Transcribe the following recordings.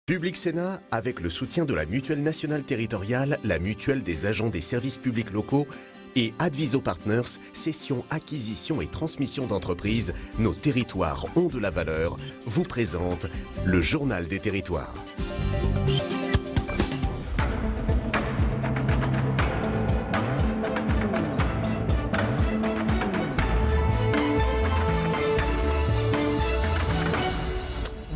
Public Sénat, avec le soutien de la Mutuelle nationale territoriale, la Mutuelle des agents des services publics locaux et Adviso Partners, cession, acquisition et transmission d'entreprises, nos territoires ont de la valeur, vous présente le Journal des territoires.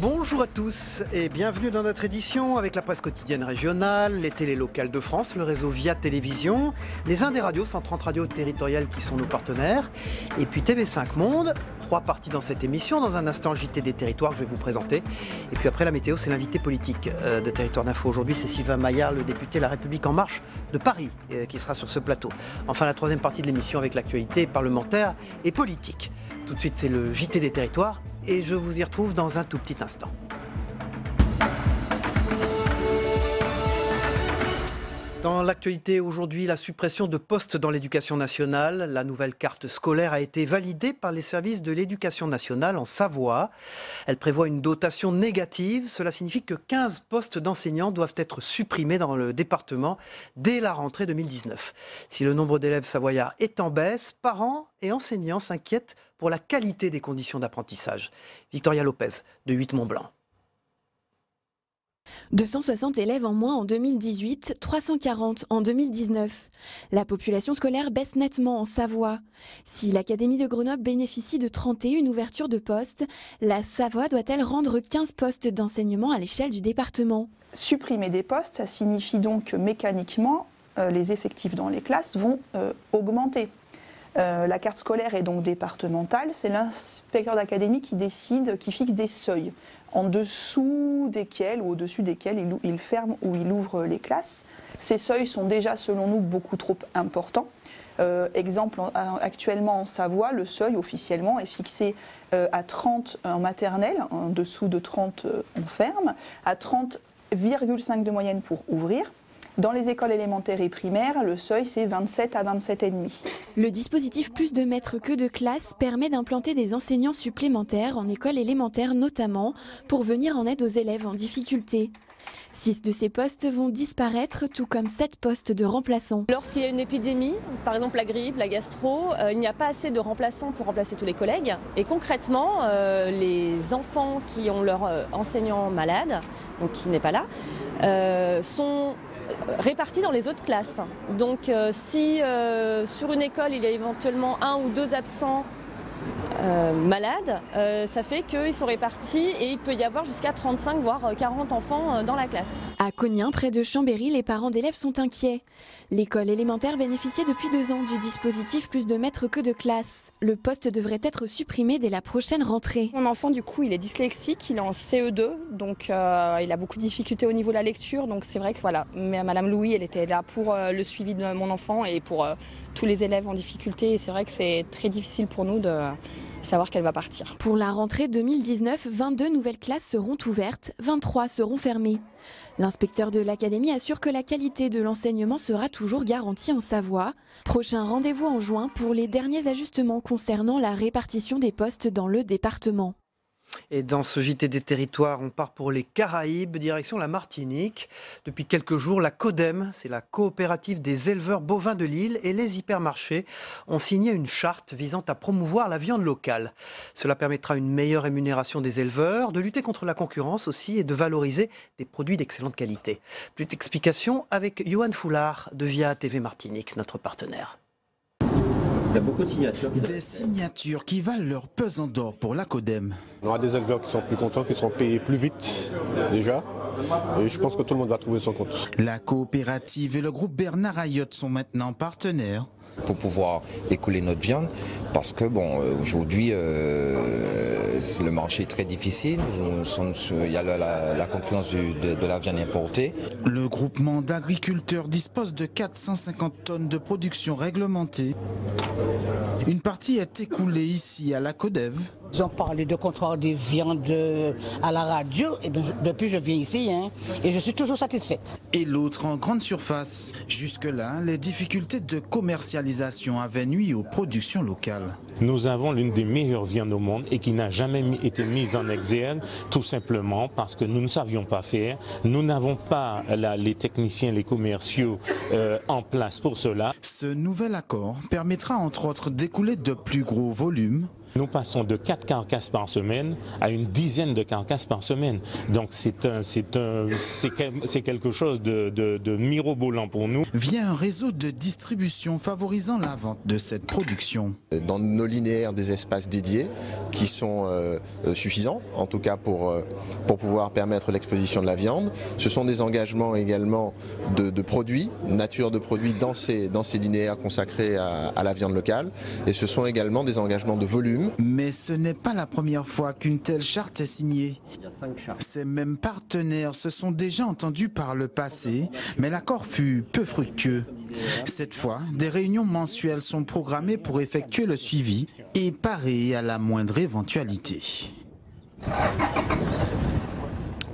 Bonjour à tous et bienvenue dans notre édition avec la presse quotidienne régionale, les télés locales de France, le réseau Via Télévision, les Indes radios, 130 radios territoriales qui sont nos partenaires, et puis TV5 Monde. 3 parties dans cette émission. Dans un instant, JT des territoires que je vais vous présenter. Et puis après la météo, c'est l'invité politique de Territoire d'Info. Aujourd'hui, c'est Sylvain Maillard, le député La République En Marche de Paris, qui sera sur ce plateau. Enfin, la troisième partie de l'émission avec l'actualité parlementaire et politique. Tout de suite, c'est le JT des territoires et je vous y retrouve dans un tout petit instant. Dans l'actualité aujourd'hui, la suppression de postes dans l'éducation nationale. La nouvelle carte scolaire a été validée par les services de l'éducation nationale en Savoie. Elle prévoit une dotation négative. Cela signifie que 15 postes d'enseignants doivent être supprimés dans le département dès la rentrée 2019. Si le nombre d'élèves savoyards est en baisse, parents et enseignants s'inquiètent pour la qualité des conditions d'apprentissage. Victoria Lopez, de 8 Mont-Blanc. 260 élèves en moins en 2018, 340 en 2019. La population scolaire baisse nettement en Savoie. Si l'Académie de Grenoble bénéficie de 31 ouvertures de postes, la Savoie doit-elle rendre 15 postes d'enseignement à l'échelle du département ? Supprimer des postes, ça signifie donc que mécaniquement, les effectifs dans les classes vont augmenter. La carte scolaire est donc départementale, c'est l'inspecteur d'académie qui décide, qui fixe des seuils, en dessous desquels ou au-dessus desquels il ferme ou il ouvre les classes. Ces seuils sont déjà, selon nous, beaucoup trop importants. Exemple, actuellement en Savoie, le seuil officiellement est fixé à 30 en maternelle, en dessous de 30 on ferme, à 30,5 de moyenne pour ouvrir. Dans les écoles élémentaires et primaires, le seuil c'est 27 à 27,5. Le dispositif Plus de maîtres que de classes permet d'implanter des enseignants supplémentaires en école élémentaire notamment pour venir en aide aux élèves en difficulté. 6 de ces postes vont disparaître, tout comme 7 postes de remplaçants. Lorsqu'il y a une épidémie, par exemple la grippe, la gastro, il n'y a pas assez de remplaçants pour remplacer tous les collègues. Et concrètement, les enfants qui ont leur enseignant malade, donc qui n'est pas là, sont répartis dans les autres classes. Donc si sur une école il y a éventuellement 1 ou 2 absents malades, ça fait qu'ils sont répartis et il peut y avoir jusqu'à 35 voire 40 enfants dans la classe. À Cognien, près de Chambéry, les parents d'élèves sont inquiets. L'école élémentaire bénéficiait depuis 2 ans du dispositif Plus de maîtres que de classes. Le poste devrait être supprimé dès la prochaine rentrée. Mon enfant, du coup, il est dyslexique, il est en CE2, donc il a beaucoup de difficultés au niveau de la lecture. Donc c'est vrai que voilà, mais Madame Louis, elle était là pour le suivi de mon enfant et pour tous les élèves en difficulté. Et c'est vrai que c'est très difficile pour nous de savoir qu'elle va partir. Pour la rentrée 2019, 22 nouvelles classes seront ouvertes, 23 seront fermées. L'inspecteur de l'académie assure que la qualité de l'enseignement sera toujours garantie en Savoie. Prochain rendez-vous en juin pour les derniers ajustements concernant la répartition des postes dans le département. Et dans ce JT des territoires, on part pour les Caraïbes, direction la Martinique. Depuis quelques jours, la CODEM, c'est la coopérative des éleveurs bovins de l'île, et les hypermarchés ont signé une charte visant à promouvoir la viande locale. Cela permettra une meilleure rémunération des éleveurs, de lutter contre la concurrence aussi et de valoriser des produits d'excellente qualité. Plus d'explications avec Johan Foulard de Via TV Martinique, notre partenaire. Il y a beaucoup de signatures. Des signatures qui valent leur pesant d'or pour la CODEM. On aura des éleveurs qui sont plus contents, qui seront payés plus vite déjà. Et je pense que tout le monde va trouver son compte. La coopérative et le groupe Bernard Ayotte sont maintenant partenaires. Pour pouvoir écouler notre viande, parce que bon, aujourd'hui le marché est très difficile, il y a la concurrence de la viande importée. Le groupement d'agriculteurs dispose de 450 tonnes de production réglementée. Une partie est écoulée ici à la CODEV. Ils ont parlé de comptoir des viandes à la radio, et bien, depuis je viens ici, et je suis toujours satisfaite. Et l'autre en grande surface. Jusque-là, les difficultés de commercialisation avaient nui aux productions locales. Nous avons l'une des meilleures viandes au monde et qui n'a jamais été mise en exergue, tout simplement parce que nous ne savions pas faire. Nous n'avons pas les techniciens, les commerciaux en place pour cela. Ce nouvel accord permettra entre autres d'écouler de plus gros volumes. Nous passons de 4 carcasses par semaine à une dizaine de carcasses par semaine. Donc c'est quelque chose de mirobolant pour nous. Via un réseau de distribution favorisant la vente de cette production. Dans nos linéaires, des espaces dédiés qui sont suffisants, en tout cas pour pouvoir permettre l'exposition de la viande. Ce sont des engagements également de produits, nature de produits dans ces linéaires consacrés à la viande locale. Et ce sont également des engagements de volume. Mais ce n'est pas la première fois qu'une telle charte est signée. Ces mêmes partenaires se sont déjà entendus par le passé, mais l'accord fut peu fructueux. Cette fois, des réunions mensuelles sont programmées pour effectuer le suivi et parer à la moindre éventualité.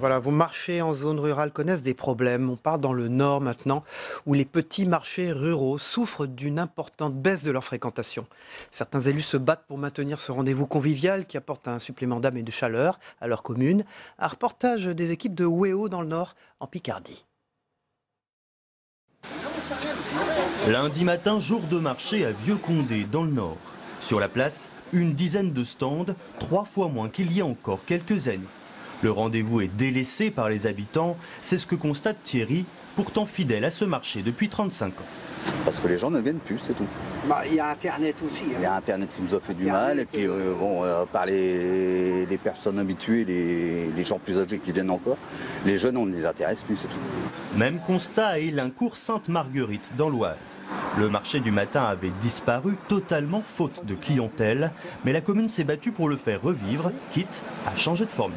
Voilà, vos marchés en zone rurale connaissent des problèmes. On part dans le nord maintenant, où les petits marchés ruraux souffrent d'une importante baisse de leur fréquentation. Certains élus se battent pour maintenir ce rendez-vous convivial qui apporte un supplément d'âme et de chaleur à leur commune. Un reportage des équipes de Wéo dans le nord, en Picardie. Lundi matin, jour de marché à Vieux-Condé, dans le nord. Sur la place, une dizaine de stands, 3 fois moins qu'il y a encore quelques années. Le rendez-vous est délaissé par les habitants, c'est ce que constate Thierry, pourtant fidèle à ce marché depuis 35 ans. Parce que les gens ne viennent plus, c'est tout. Il y a Internet aussi. Il y a Internet qui nous a fait du mal, et puis par les personnes habituées, les gens plus âgés qui viennent encore, les jeunes on ne les intéresse plus, c'est tout. Même constat à Élincourt Sainte-Marguerite dans l'Oise. Le marché du matin avait disparu totalement faute de clientèle, mais la commune s'est battue pour le faire revivre, quitte à changer de formule.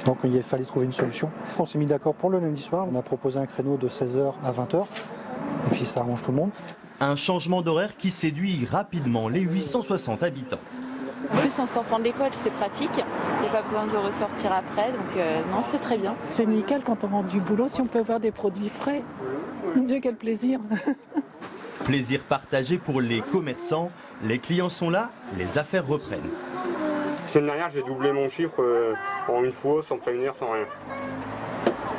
Donc il fallait trouver une solution. On s'est mis d'accord pour le lundi soir, on a proposé un créneau de 16h à 20h, et puis ça arrange tout le monde. Un changement d'horaire qui séduit rapidement les 860 habitants. En plus, en sortant de l'école, c'est pratique. Il n'y a pas besoin de ressortir après, donc non, c'est très bien. C'est nickel quand on rentre du boulot, si on peut avoir des produits frais. Mon Dieu, quel plaisir. Plaisir partagé pour les commerçants. Les clients sont là, les affaires reprennent. La semaine dernière, j'ai doublé mon chiffre en une fois, sans prévenir, sans rien.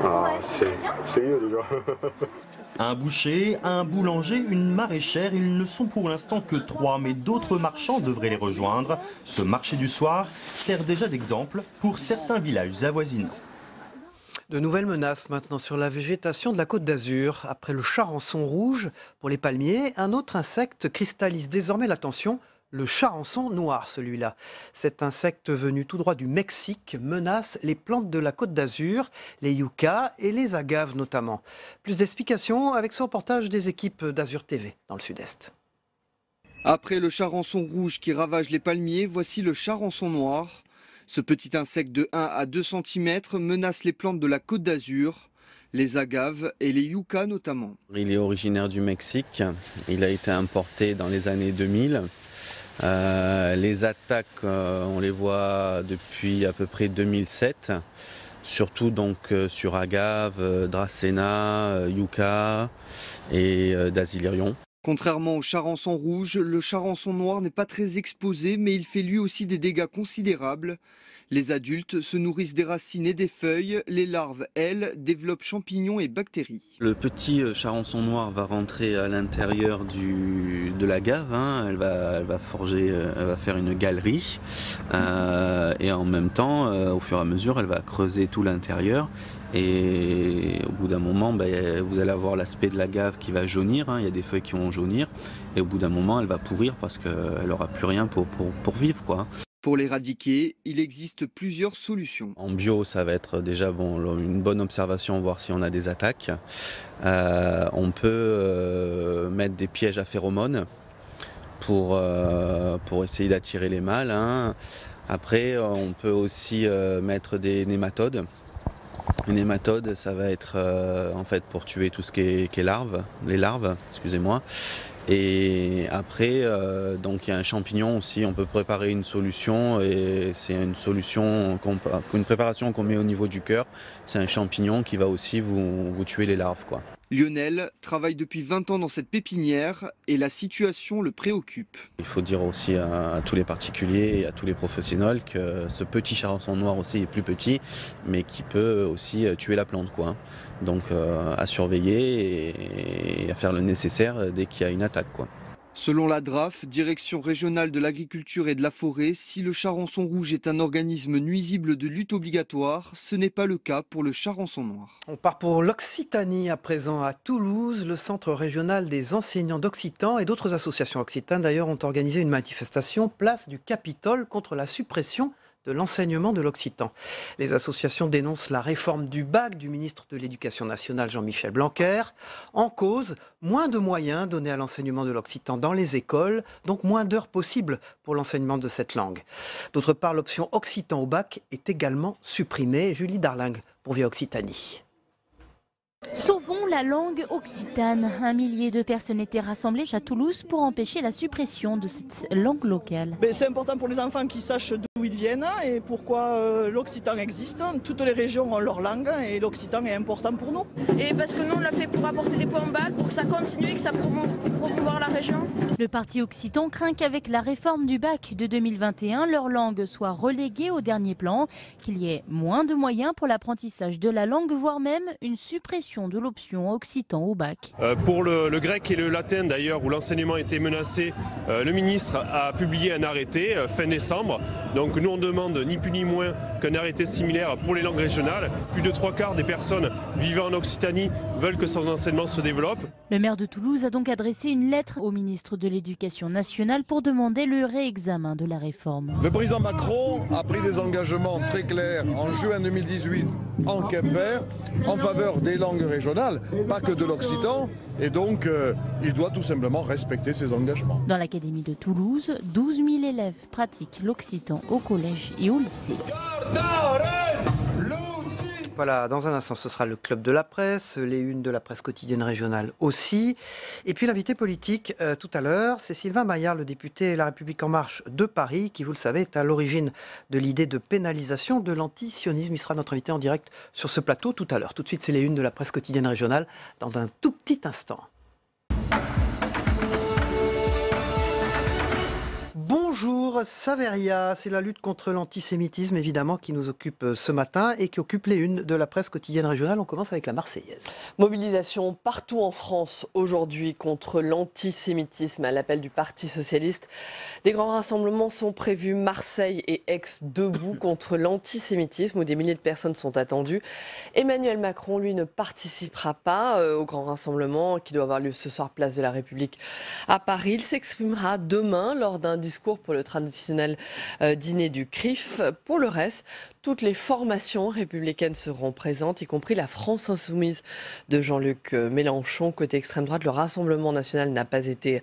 Ah, c'est mieux déjà. Un boucher, un boulanger, une maraîchère, ils ne sont pour l'instant que 3, mais d'autres marchands devraient les rejoindre. Ce marché du soir sert déjà d'exemple pour certains villages avoisinants. De nouvelles menaces maintenant sur la végétation de la Côte d'Azur. Après le charançon rouge pour les palmiers, un autre insecte cristallise désormais l'attention. Le charançon noir, celui-là. Cet insecte venu tout droit du Mexique menace les plantes de la Côte d'Azur, les yuccas et les agaves notamment. Plus d'explications avec ce reportage des équipes d'Azur TV dans le sud-est. Après le charançon rouge qui ravage les palmiers, voici le charançon noir. Ce petit insecte de 1 à 2 cm menace les plantes de la Côte d'Azur, les agaves et les yuccas notamment. Il est originaire du Mexique, il a été importé dans les années 2000. Les attaques, on les voit depuis à peu près 2007, surtout donc sur agave, dracena, yucca et dasylirion. Contrairement au charançon rouge, le charançon noir n'est pas très exposé, mais il fait lui aussi des dégâts considérables. Les adultes se nourrissent des racines et des feuilles, les larves, elles, développent champignons et bactéries. Le petit charançon noir va rentrer à l'intérieur de l'agave, elle va faire une galerie et en même temps, au fur et à mesure, elle va creuser tout l'intérieur. Et au bout d'un moment, vous allez avoir l'aspect de l'agave qui va jaunir, il y a des feuilles qui vont jaunir, et au bout d'un moment, elle va pourrir parce qu'elle n'aura plus rien pour vivre, quoi. Pour l'éradiquer, il existe plusieurs solutions. En bio, ça va être déjà une bonne observation, voir si on a des attaques. On peut mettre des pièges à phéromones pour essayer d'attirer les mâles. Après, on peut aussi mettre des nématodes. Les nématodes, ça va être en fait pour tuer tout ce qui est larves, les larves, excusez-moi. Et après, donc il y a un champignon aussi, on peut préparer une solution et c'est une préparation qu'on met au niveau du cœur. C'est un champignon qui va aussi vous tuer les larves, quoi. Lionel travaille depuis 20 ans dans cette pépinière et la situation le préoccupe. Il faut dire aussi à tous les particuliers et à tous les professionnels que ce petit charançon noir aussi est plus petit, mais qui peut aussi tuer la plante, quoi. Donc à surveiller et à faire le nécessaire dès qu'il y a une attaque, quoi. Selon la DRAF, Direction régionale de l'agriculture et de la forêt, si le charançon rouge est un organisme nuisible de lutte obligatoire, ce n'est pas le cas pour le charançon noir. On part pour l'Occitanie à présent à Toulouse. Le Centre régional des enseignants d'occitan et d'autres associations occitanes d'ailleurs ont organisé une manifestation place du Capitole contre la suppression de l'enseignement de l'occitan. Les associations dénoncent la réforme du bac du ministre de l'Éducation nationale Jean-Michel Blanquer. En cause, moins de moyens donnés à l'enseignement de l'occitan dans les écoles, donc moins d'heures possibles pour l'enseignement de cette langue. D'autre part, l'option occitan au bac est également supprimée. Julie Darling pour Via Occitanie. Sauvons la langue occitane. 1 millier de personnes étaient rassemblées à Toulouse pour empêcher la suppression de cette langue locale. C'est important pour les enfants qu'ils sachent d'où ils viennent et pourquoi l'occitan existe. Toutes les régions ont leur langue et l'occitan est important pour nous. Et parce que nous on l'a fait pour apporter des points au bac, pour que ça continue et que ça promouvoir la région. Le parti occitan craint qu'avec la réforme du bac de 2021, leur langue soit reléguée au dernier plan, qu'il y ait moins de moyens pour l'apprentissage de la langue, voire même une suppression de l'option occitan au bac. Pour le grec et le latin d'ailleurs, où l'enseignement était menacé, le ministre a publié un arrêté fin décembre. Donc nous on demande ni plus ni moins qu'un arrêté similaire pour les langues régionales. Plus de 3/4 des personnes vivant en Occitanie veulent que son enseignement se développe. Le maire de Toulouse a donc adressé une lettre au ministre de l'Éducation nationale pour demander le réexamen de la réforme. Le président Macron a pris des engagements très clairs en juin 2018 en Quimper en faveur des langues régionales, pas que de l'occitan, et donc il doit tout simplement respecter ses engagements. Dans l'académie de Toulouse, 12 000 élèves pratiquent l'occitan au collège et au lycée. Voilà, dans un instant, ce sera le club de la presse, les unes de la presse quotidienne régionale aussi. Et puis l'invité politique tout à l'heure, c'est Sylvain Maillard, le député La République En Marche de Paris, qui, vous le savez, est à l'origine de l'idée de pénalisation de l'antisionisme. Il sera notre invité en direct sur ce plateau tout à l'heure. Tout de suite, c'est les unes de la presse quotidienne régionale dans un tout petit instant. Bonjour Saveria, c'est la lutte contre l'antisémitisme évidemment qui nous occupe ce matin et qui occupe les unes de la presse quotidienne régionale. On commence avec la Marseillaise. Mobilisation partout en France aujourd'hui contre l'antisémitisme à l'appel du Parti socialiste. Des grands rassemblements sont prévus, Marseille et Aix debout contre l'antisémitisme où des milliers de personnes sont attendues. Emmanuel Macron, lui, ne participera pas au grand rassemblement qui doit avoir lieu ce soir place de la République à Paris. Il s'exprimera demain lors d'un discours pour le traditionnel dîner du CRIF. Pour le reste, toutes les formations républicaines seront présentes, y compris la France insoumise de Jean-Luc Mélenchon. Côté extrême droite, le Rassemblement national n'a pas été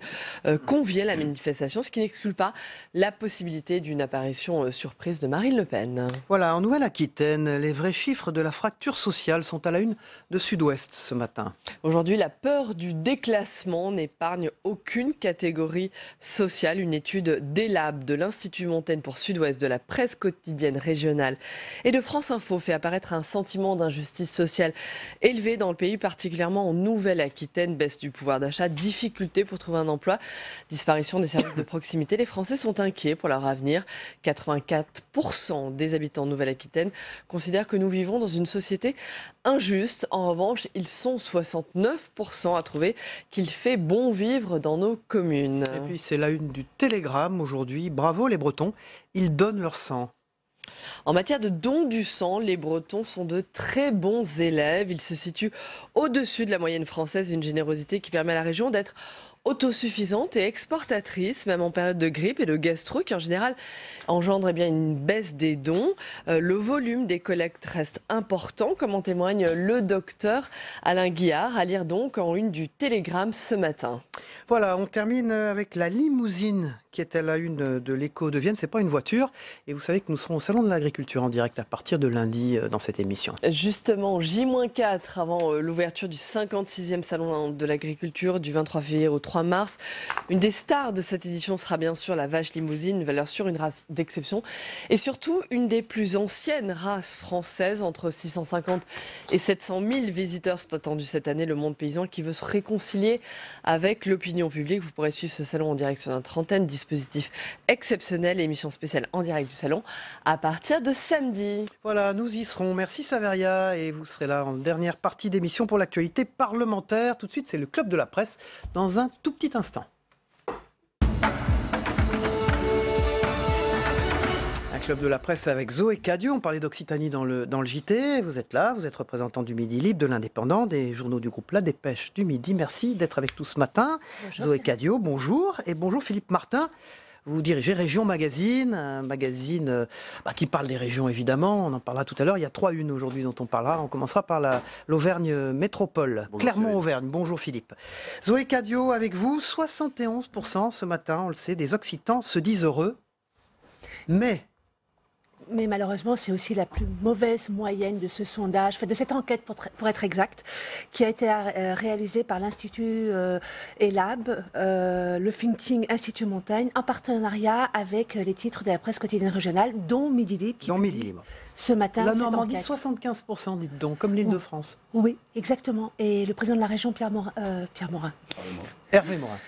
convié à la manifestation, ce qui n'exclut pas la possibilité d'une apparition surprise de Marine Le Pen. Voilà, en Nouvelle-Aquitaine, les vrais chiffres de la fracture sociale sont à la une de Sud-Ouest ce matin. Aujourd'hui, la peur du déclassement n'épargne aucune catégorie sociale. Une étude d'Elab, de l'Institut Montaigne pour Sud-Ouest, de la presse quotidienne régionale et de France Info fait apparaître un sentiment d'injustice sociale élevé dans le pays, particulièrement en Nouvelle-Aquitaine. Baisse du pouvoir d'achat, difficulté pour trouver un emploi, disparition des services de proximité. Les Français sont inquiets pour leur avenir. 84% des habitants de Nouvelle-Aquitaine considèrent que nous vivons dans une société injuste. En revanche, ils sont 69% à trouver qu'il fait bon vivre dans nos communes. Et puis c'est la une du Télégramme aujourd'hui. Bravo les Bretons, ils donnent leur sang. En matière de don du sang, les Bretons sont de très bons élèves. Ils se situent au-dessus de la moyenne française, une générosité qui permet à la région d'être autosuffisante et exportatrice, même en période de grippe et de gastro, qui en général engendre une baisse des dons. Le volume des collectes reste important, comme en témoigne le docteur Alain Guillard, à lire donc en une du Télégramme ce matin. Voilà, on termine avec la limousine qui est à la une de l'Écho de Vienne. C'est pas une voiture. Et vous savez que nous serons au Salon de l'Agriculture en direct à partir de lundi dans cette émission. Justement, J-4 avant l'ouverture du 56e Salon de l'Agriculture du 23 février au 3 23 mars. Une des stars de cette édition sera bien sûr la vache limousine, une valeur sûre, une race d'exception et surtout une des plus anciennes races françaises. Entre 650 et 700 000 visiteurs sont attendus cette année. Le monde paysan qui veut se réconcilier avec l'opinion publique. Vous pourrez suivre ce salon en direct sur notre antenne. Dispositif exceptionnel, émission spéciale en direct du salon à partir de samedi. Voilà, nous y serons. Merci Saveria et vous serez là en dernière partie d'émission pour l'actualité parlementaire. Tout de suite, c'est le Club de la Presse dans un tout petit instant. Un Club de la Presse avec Zoé Cadieux. On parlait d'Occitanie dans le JT. Vous êtes là, vous êtes représentant du Midi Libre, de l'Indépendant, des journaux du groupe La Dépêche du Midi. Merci d'être avec nous ce matin. Bonjour, Zoé Cadieux, bonjour. Et bonjour Philippe Martin. Vous dirigez Région Magazine, un magazine qui parle des régions évidemment, on en parlera tout à l'heure, il y a 3 unes aujourd'hui dont on parlera, on commencera par l'Auvergne Métropole, Clermont-Auvergne. Bonjour Philippe. Zoé Cadieux avec vous, 71% ce matin, on le sait, des Occitans se disent heureux, mais malheureusement, c'est aussi la plus mauvaise moyenne de ce sondage, de cette enquête pour être exact, qui a été réalisée par l'Institut ELAB, le think tank Institut Montagne, en partenariat avec les titres de la presse quotidienne régionale, dont Midi Libre, ce matin. La Normandie, 75%, dites donc, comme l'Île-de-France. Oui, exactement. Et le président de la région, Hervé Morin.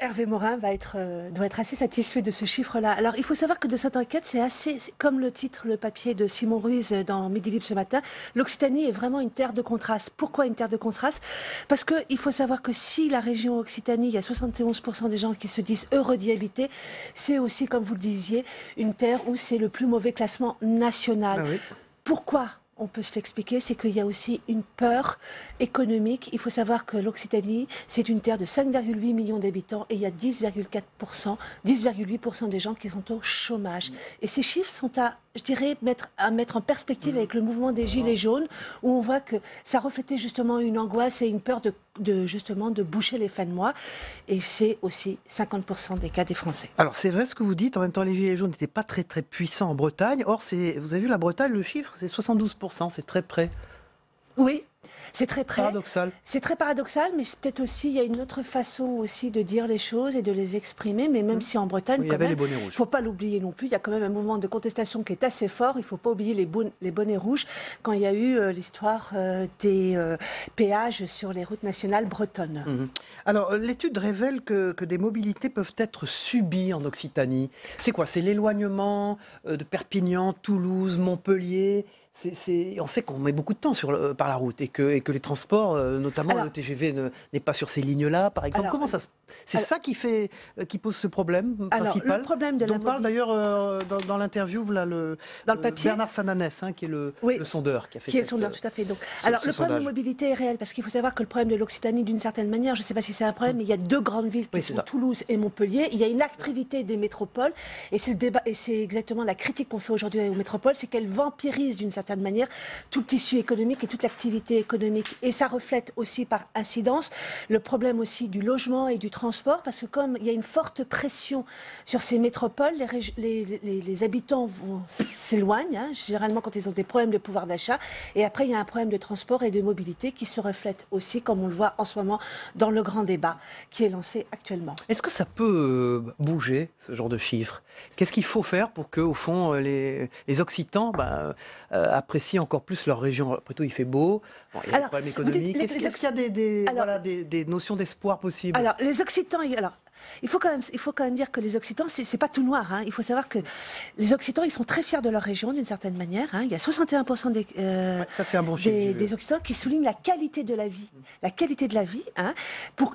Hervé Morin doit être assez satisfait de ce chiffre-là. Alors, il faut savoir que de cette enquête, c'est comme le titre, le papier de Simon Ruiz dans Midi Libre ce matin, l'Occitanie est vraiment une terre de contraste. Pourquoi une terre de contraste? Parce qu'il faut savoir que si la région Occitanie, il y a 71% des gens qui se disent heureux d'y habiter, c'est aussi, comme vous le disiez, une terre où c'est le plus mauvais classement national. Ah oui. Pourquoi? On peut s'expliquer, c'est qu'il y a aussi une peur économique. Il faut savoir que l'Occitanie, c'est une terre de 5,8 millions d'habitants et il y a 10,8% des gens qui sont au chômage. Et ces chiffres sont à mettre en perspective avec le mouvement des Gilets jaunes, où on voit que ça reflétait justement une angoisse et une peur de boucher les fins de mois. Et c'est aussi 50% des cas des Français. Alors c'est vrai ce que vous dites, en même temps les Gilets jaunes n'étaient pas très très puissants en Bretagne. Or, vous avez vu la Bretagne, le chiffre, c'est 72%, c'est très près. Oui. C'est très près. Paradoxal. C'est très paradoxal, mais c'est peut-être aussi, il y a une autre façon aussi de dire les choses et de les exprimer, mais même si en Bretagne, il ne faut pas l'oublier non plus, il y a quand même un mouvement de contestation qui est assez fort, il ne faut pas oublier les bonnets rouges, quand il y a eu l'histoire des péages sur les routes nationales bretonnes. Alors, l'étude révèle que des mobilités peuvent être subies en Occitanie. C'est quoi? C'est l'éloignement de Perpignan, Toulouse, Montpellier. On sait qu'on met beaucoup de temps par la route et que les transports, notamment le TGV, n'est pas sur ces lignes-là, par exemple. C'est ça qui pose ce problème principal. Le problème de dont parle d'ailleurs dans l'interview dans le papier Bernard Sananès, qui est le sondeur qui a fait le sondeur, tout à fait. Donc, le problème de mobilité est réel parce qu'il faut savoir que le problème de l'Occitanie, d'une certaine manière, je ne sais pas si c'est un problème, mais il y a 2 grandes villes qui sont Toulouse et Montpellier. Il y a une activité des métropoles et c'est le débat et c'est exactement la critique qu'on fait aujourd'hui aux métropoles, c'est qu'elles vampirisent d'une certaine manière tout le tissu économique et toute l'activité économique. Et ça reflète aussi par incidence le problème aussi du logement et du transport, parce que comme il y a une forte pression sur ces métropoles, les habitants s'éloignent, généralement quand ils ont des problèmes de pouvoir d'achat, et après il y a un problème de transport et de mobilité qui se reflète aussi, comme on le voit en ce moment, dans le grand débat qui est lancé actuellement. Est-ce que ça peut bouger, ce genre de chiffres? Qu'est-ce qu'il faut faire pour que, au fond, les Occitans apprécient encore plus leur région? Après tout, il fait beau, il y a des problèmes économiques. Est-ce qu'il y a des notions d'espoir possibles? Alors, les Occitans... Il faut quand même dire que les Occitans, c'est pas tout noir. Il faut savoir que les Occitans, ils sont très fiers de leur région, d'une certaine manière. Il y a 61% des Occitans qui soulignent la qualité de la vie. La qualité de la vie,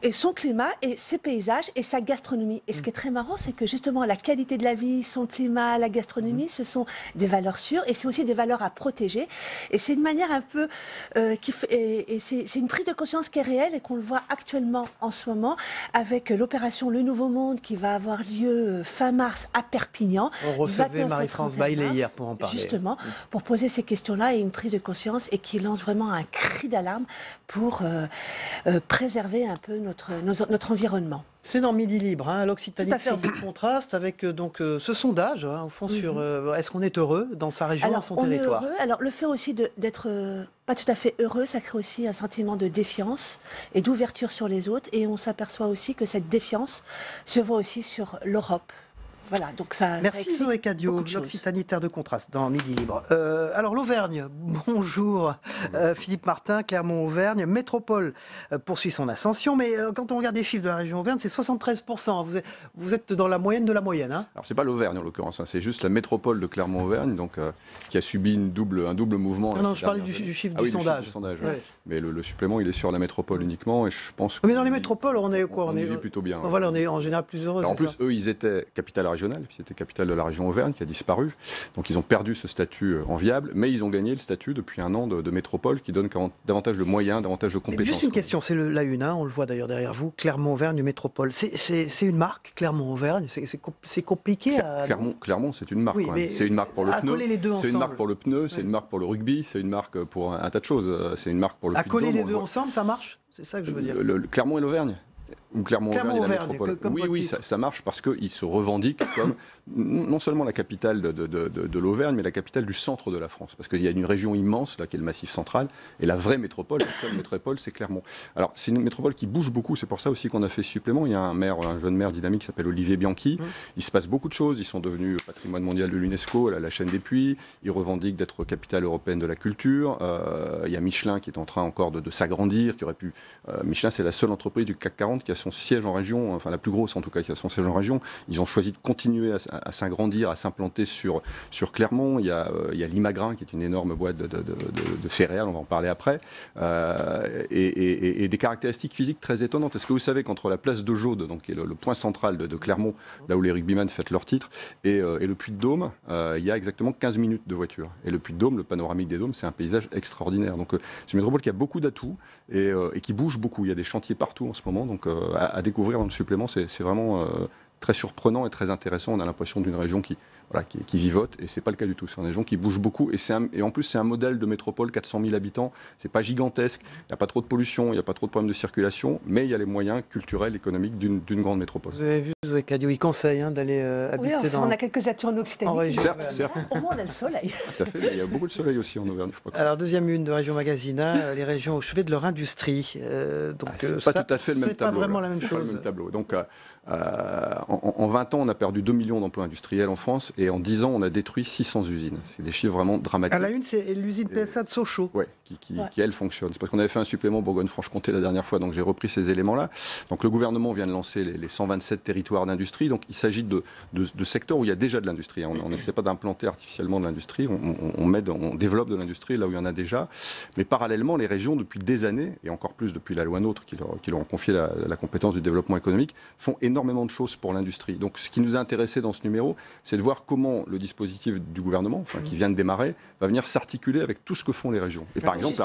et son climat, et ses paysages, et sa gastronomie. Et ce qui est très marrant, c'est que justement, la qualité de la vie, son climat, la gastronomie, ce sont des valeurs sûres, et c'est aussi des valeurs à protéger. Et c'est une manière un peu... c'est une prise de conscience qui est réelle, et qu'on le voit actuellement en ce moment, avec l'opération Le Nouveau Monde qui va avoir lieu fin mars à Perpignan. On recevait Marie-France Baillet hier pour en parler. Justement, pour poser ces questions-là et une prise de conscience et qui lance vraiment un cri d'alarme pour préserver un peu notre environnement. C'est dans Midi Libre, hein, l'Occitanie terre de contraste, avec donc ce sondage, au fond, sur est-ce qu'on est heureux dans sa région, dans son territoire. Est heureux. Alors le fait aussi d'être pas tout à fait heureux, ça crée aussi un sentiment de défiance et d'ouverture sur les autres. Et on s'aperçoit aussi que cette défiance se voit aussi sur l'Europe. Voilà, donc ça. Merci Zoé Cadio, l'Occitanie terre de contraste dans Midi Libre. Alors l'Auvergne, bonjour Philippe Martin, Clermont-Auvergne, métropole poursuit son ascension, mais quand on regarde les chiffres de la région Auvergne, c'est 73%. Vous êtes dans la moyenne de la moyenne. Hein. Alors c'est pas l'Auvergne en l'occurrence, c'est juste la métropole de Clermont-Auvergne, donc qui a subi un double mouvement. Non, je parlais du chiffre du sondage. Ouais. Mais le supplément, il est sur la métropole uniquement, et je pense. Mais dans les métropoles, on est quoi? On est plutôt bien. Voilà, on est en général plus heureux. En plus, eux, ils étaient capitale régionale, puis c'était capitale de la région Auvergne qui a disparu. Donc ils ont perdu ce statut enviable, mais ils ont gagné le statut depuis un an de métropole qui donne davantage de moyens, davantage de compétences. Juste une question, c'est la une, on le voit d'ailleurs derrière vous, Clermont-Auvergne, métropole. C'est une marque, Clermont-Auvergne, c'est compliqué à... Clermont, c'est une marque. Oui, c'est une marque pour le pneu, c'est une marque pour le pneu, c'est une marque pour le rugby, c'est une marque pour un tas de choses. C'est une marque pour le. À coller les deux ensemble, ça marche? C'est ça que je veux dire. Le Clermont et l'Auvergne. Ou Clermont-Auvergne et la métropole. Oui, ça marche parce qu'ils se revendiquent comme non seulement la capitale de l'Auvergne, mais la capitale du centre de la France. Parce qu'il y a une région immense, là, qui est le Massif central, et la vraie métropole, la seule métropole, c'est Clermont. Alors, c'est une métropole qui bouge beaucoup, c'est pour ça aussi qu'on a fait ce supplément. Il y a un jeune maire dynamique qui s'appelle Olivier Bianchi. Il se passe beaucoup de choses. Ils sont devenus patrimoine mondial de l'UNESCO, la chaîne des Puys. Ils revendiquent d'être capitale européenne de la culture. Il y a Michelin qui est en train encore de s'agrandir, qui aurait pu... Michelin, c'est la seule entreprise du CAC 40 qui a son siège en région, enfin la plus grosse en tout cas, qui a son siège en région. Ils ont choisi de continuer à s'agrandir, à s'implanter sur Clermont. Il y a Limagrain, qui est une énorme boîte de céréales, on va en parler après, et des caractéristiques physiques très étonnantes. Est-ce que vous savez qu'entre la place de Jaude, donc, qui est le point central de Clermont, là où les rugbyman fêtent leur titre, et le Puy-de-Dôme, il y a exactement 15 minutes de voiture. Et le Puy-de-Dôme, le panoramique des dômes, c'est un paysage extraordinaire. Donc c'est une métropole qui a beaucoup d'atouts et qui bouge beaucoup. Il y a des chantiers partout en ce moment, donc à découvrir dans le supplément, c'est vraiment très surprenant et très intéressant. On a l'impression d'une région qui vivote, et c'est pas le cas du tout. C'est une région qui bouge beaucoup, et en plus c'est un modèle de métropole, 400 000 habitants, c'est pas gigantesque, il n'y a pas trop de pollution, il n'y a pas trop de problèmes de circulation, mais il y a les moyens culturels, économiques d'une grande métropole. Vous avez vu, Zoé Cadio, il conseille d'aller habiter dans... on a quelques atouts en Occitanie. Certes. Au moins on a le soleil. Tout à fait, il y a beaucoup de soleil aussi en Auvergne. Alors deuxième une de Région Magazine, les régions au chevet de leur industrie. C'est pas tout à fait le même tableau. C'est pas vraiment la même chose. Pas le même tableau. Donc en 20 ans, on a perdu 2 millions d'emplois industriels en France, et en 10 ans, on a détruit 600 usines. C'est des chiffres vraiment dramatiques. À la une, c'est l'usine PSA de Sochaux. Oui, qui elle fonctionne. C'est parce qu'on avait fait un supplément Bourgogne-Franche-Comté la dernière fois, donc j'ai repris ces éléments-là. Donc le gouvernement vient de lancer les 127 territoires d'industrie. Donc il s'agit de secteurs où il y a déjà de l'industrie. On n'essaie pas d'implanter artificiellement de l'industrie. On développe de l'industrie là où il y en a déjà. Mais parallèlement, les régions, depuis des années, et encore plus depuis la loi NOTRe qui leur ont confié la compétence du développement économique, font énormément de choses pour l'industrie. Donc ce qui nous a intéressé dans ce numéro, c'est de voir comment le dispositif du gouvernement, qui vient de démarrer, va venir s'articuler avec tout ce que font les régions. Et par exemple,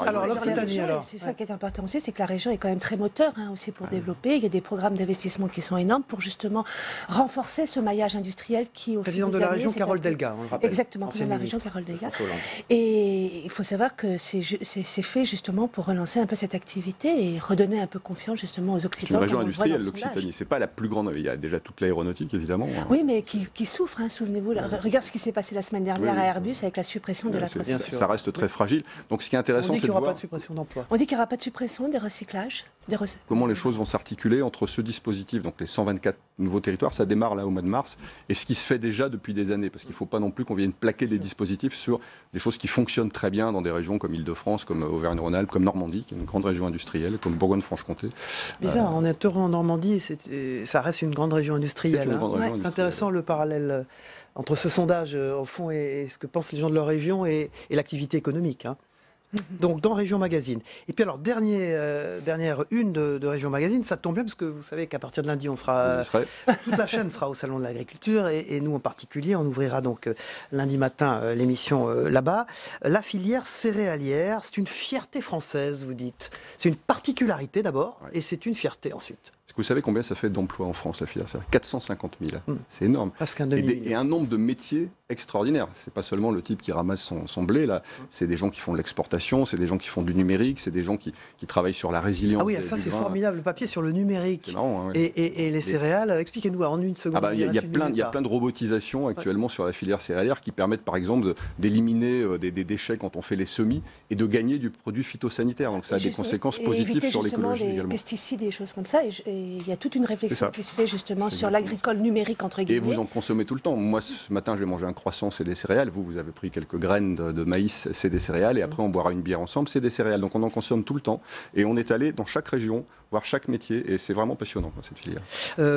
c'est ça qui est important aussi, c'est que la région est quand même très moteur aussi pour développer. Il y a des programmes d'investissement qui sont énormes pour justement renforcer ce maillage industriel qui, au président de la région, Carole Delga, on le rappelle. Exactement, président de la région, Carole Delga. Et il faut savoir que c'est fait justement pour relancer un peu cette activité et redonner un peu confiance justement aux Occitans. C'est une région industrielle, l'Occitanie. C'est pas la plus grande. Il y a déjà toute l'aéronautique, évidemment. Oui, mais qui souffre, souvenez-vous. Regarde ce qui s'est passé la semaine dernière à Airbus avec la suppression de la procédure. Ça reste très fragile. Donc ce qui est intéressant, c'est de voir... On dit qu'il n'y aura pas de suppression d'emplois. On dit qu'il n'y aura pas de suppression, des recyclages. Comment les choses vont s'articuler entre ce dispositif, donc les 124 nouveaux territoires, ça démarre là au mois de mars, et ce qui se fait déjà depuis des années, parce qu'il ne faut pas non plus qu'on vienne plaquer des dispositifs sur des choses qui fonctionnent très bien dans des régions comme Île-de-France, comme Auvergne-Rhône-Alpes, comme Normandie, qui est une grande région industrielle, comme Bourgogne-Franche-Comté. Bizarre, on est heureux en Normandie, ça reste une grande région industrielle. C'est intéressant le parallèle entre ce sondage au fond et ce que pensent les gens de leur région et l'activité économique. Donc dans Région Magazine. Et puis alors dernière une de Région Magazine, ça tombe bien parce que vous savez qu'à partir de lundi on sera toute la chaîne sera au salon de l'agriculture et nous en particulier on ouvrira donc lundi matin l'émission là-bas. La filière céréalière, c'est une fierté française, vous dites. C'est une particularité d'abord et c'est une fierté ensuite. Est-ce que vous savez combien ça fait d'emplois en France, la filière céréalière? 450 000. C'est énorme. Et un nombre de métiers extraordinaires. C'est pas seulement le type qui ramasse son blé, là. C'est des gens qui font de l'exportation, c'est des gens qui font du numérique, c'est des gens qui travaillent sur la résilience. Ah oui, ça c'est formidable, le papier sur le numérique. C'est marrant, hein, et les céréales, expliquez-nous en une seconde. Il y a plein de robotisation actuellement sur la filière céréalière qui permettent par exemple d'éliminer des déchets quand on fait les semis et de gagner du produit phytosanitaire. Donc ça a des conséquences positives sur l'écologie également. Les pesticides et des choses comme ça. Et il y a toute une réflexion qui se fait justement sur l'agricole numérique entre guillemets. Et vous en consommez tout le temps. Moi ce matin je vais manger un croissant, c'est des céréales. Vous avez pris quelques graines de maïs, c'est des céréales. Et après on boira une bière ensemble, c'est des céréales. Donc on en consomme tout le temps. Et on est allé dans chaque région voir chaque métier. Et c'est vraiment passionnant cette filière.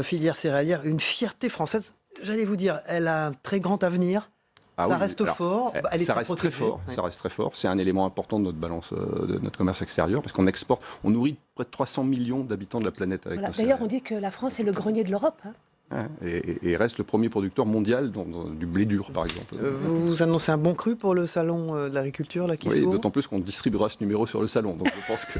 Filière céréalière, une fierté française. J'allais vous dire, elle a un très grand avenir. Ça reste fort. Ça reste très fort. Ça reste très fort. C'est un élément important de notre balance, de notre commerce extérieur, parce qu'on exporte. On nourrit près de 300 millions d'habitants de la planète avec nos céréales. D'ailleurs, on dit que la France est le grenier de l'Europe. Et reste le premier producteur mondial du blé dur, par exemple. Vous annoncez un bon cru pour le salon de l'agriculture qui s'ouvre. Oui, d'autant plus qu'on distribuera ce numéro sur le salon. Donc je pense que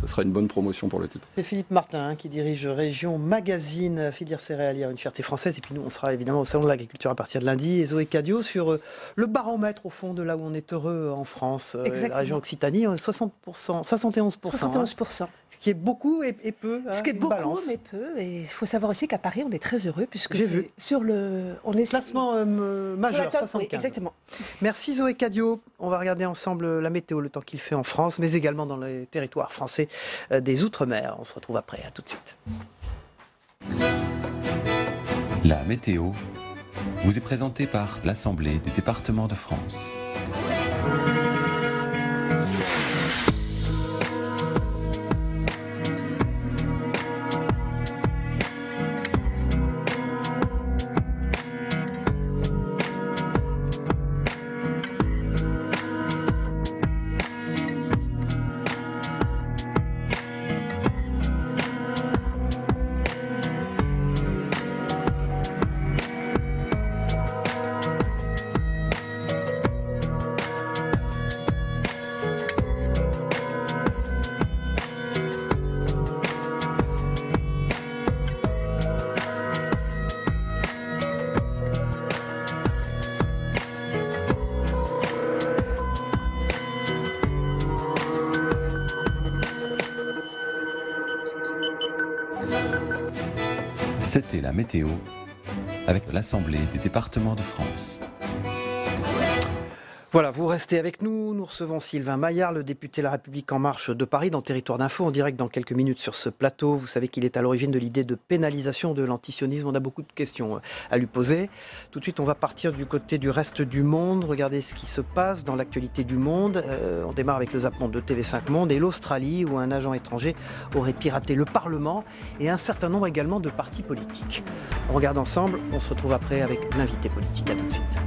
ce sera une bonne promotion pour le titre. C'est Philippe Martin qui dirige Région Magazine, filière céréalière, une fierté française. Et puis nous, on sera évidemment au salon de l'agriculture à partir de lundi. Et Zoé Cadio sur le baromètre, au fond, de là où on est heureux en France. La région Occitanie, 60%, 71%. 71%. Ce qui est beaucoup et peu. Ce qui est beaucoup, balance. Mais peu. Et il faut savoir aussi qu'à Paris, on est très heureux puisque sur le classement majeur 75. Oui, exactement. Merci Zoé Cadio. On va regarder ensemble la météo, le temps qu'il fait en France, mais également dans les territoires français des Outre-mer. On se retrouve après. À tout de suite. La météo vous est présentée par l'Assemblée des départements de France. C'était la météo avec l'Assemblée des départements de France. Voilà, vous restez avec nous. Nous recevons Sylvain Maillard, le député La République En Marche de Paris, dans Territoire d'Info, en direct dans quelques minutes sur ce plateau. Vous savez qu'il est à l'origine de l'idée de pénalisation de l'antisionisme. On a beaucoup de questions à lui poser. Tout de suite, on va partir du côté du reste du monde. Regardez ce qui se passe dans l'actualité du monde. On démarre avec le zappement de TV5 Monde et l'Australie, où un agent étranger aurait piraté le Parlement et un certain nombre également de partis politiques. On regarde ensemble. On se retrouve après avec l'invité politique. À tout de suite.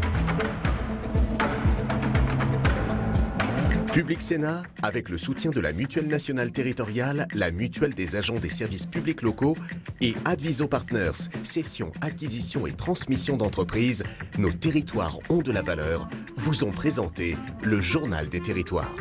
Public Sénat, avec le soutien de la Mutuelle Nationale Territoriale, la Mutuelle des agents des services publics locaux et Adviso Partners, cession, acquisition et transmission d'entreprises, nos territoires ont de la valeur, vous ont présenté le Journal des territoires.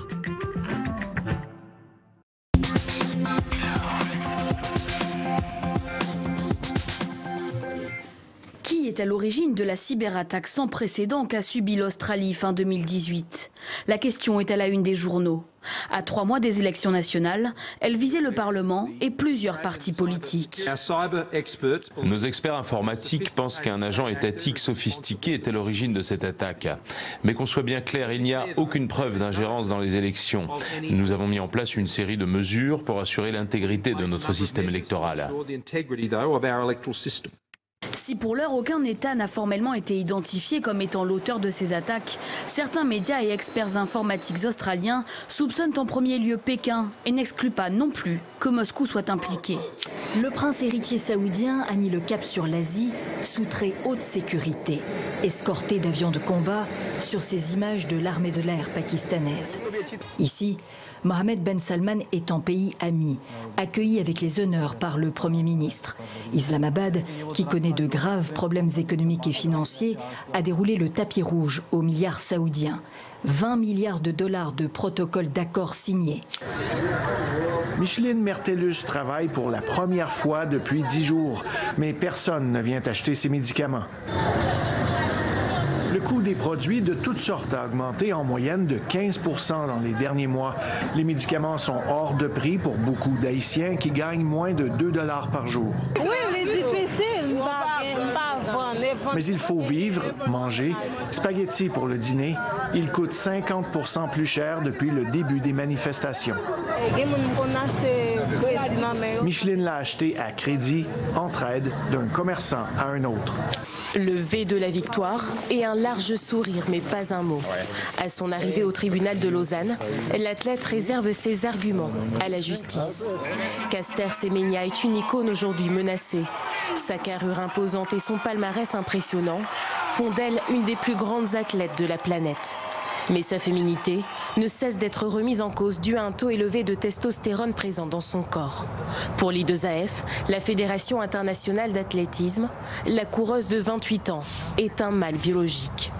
Est à l'origine de la cyberattaque sans précédent qu'a subie l'Australie fin 2018. La question est à la une des journaux. À 3 mois des élections nationales, elle visait le Parlement et plusieurs partis politiques. Nos experts informatiques pensent qu'un agent étatique sophistiqué est à l'origine de cette attaque. Mais qu'on soit bien clair, il n'y a aucune preuve d'ingérence dans les élections. Nous avons mis en place une série de mesures pour assurer l'intégrité de notre système électoral. Si pour l'heure aucun État n'a formellement été identifié comme étant l'auteur de ces attaques, certains médias et experts informatiques australiens soupçonnent en premier lieu Pékin et n'excluent pas non plus que Moscou soit impliqué. Le prince héritier saoudien a mis le cap sur l'Asie sous très haute sécurité, escorté d'avions de combat sur ces images de l'armée de l'air pakistanaise. Ici, Mohammed Ben Salman est en pays ami, accueilli avec les honneurs par le Premier ministre. Islamabad, qui connaît de graves problèmes économiques et financiers, a déroulé le tapis rouge aux milliards saoudiens. 20 milliards de dollars de protocoles d'accord signés. Micheline Mertellus travaille pour la première fois depuis 10 jours, mais personne ne vient acheter ses médicaments. Le coût des produits de toutes sortes a augmenté en moyenne de 15 % dans les derniers mois. Les médicaments sont hors de prix pour beaucoup d'Haïtiens qui gagnent moins de 2 $ par jour. Oui, c'est difficile. Mais il faut vivre, manger. Spaghetti pour le dîner, il coûte 50 % plus cher depuis le début des manifestations. Micheline l'a acheté à crédit, entraide, d'un commerçant à un autre. Le V de la victoire et un large sourire, mais pas un mot. À son arrivée au tribunal de Lausanne, l'athlète réserve ses arguments à la justice. Caster Semenya est une icône aujourd'hui menacée. Sa carrure imposante et son palmarès impressionnant font d'elle une des plus grandes athlètes de la planète. Mais sa féminité ne cesse d'être remise en cause due à un taux élevé de testostérone présent dans son corps. Pour l'I2AF, la Fédération internationale d'athlétisme, la coureuse de 28 ans est un mâle biologique.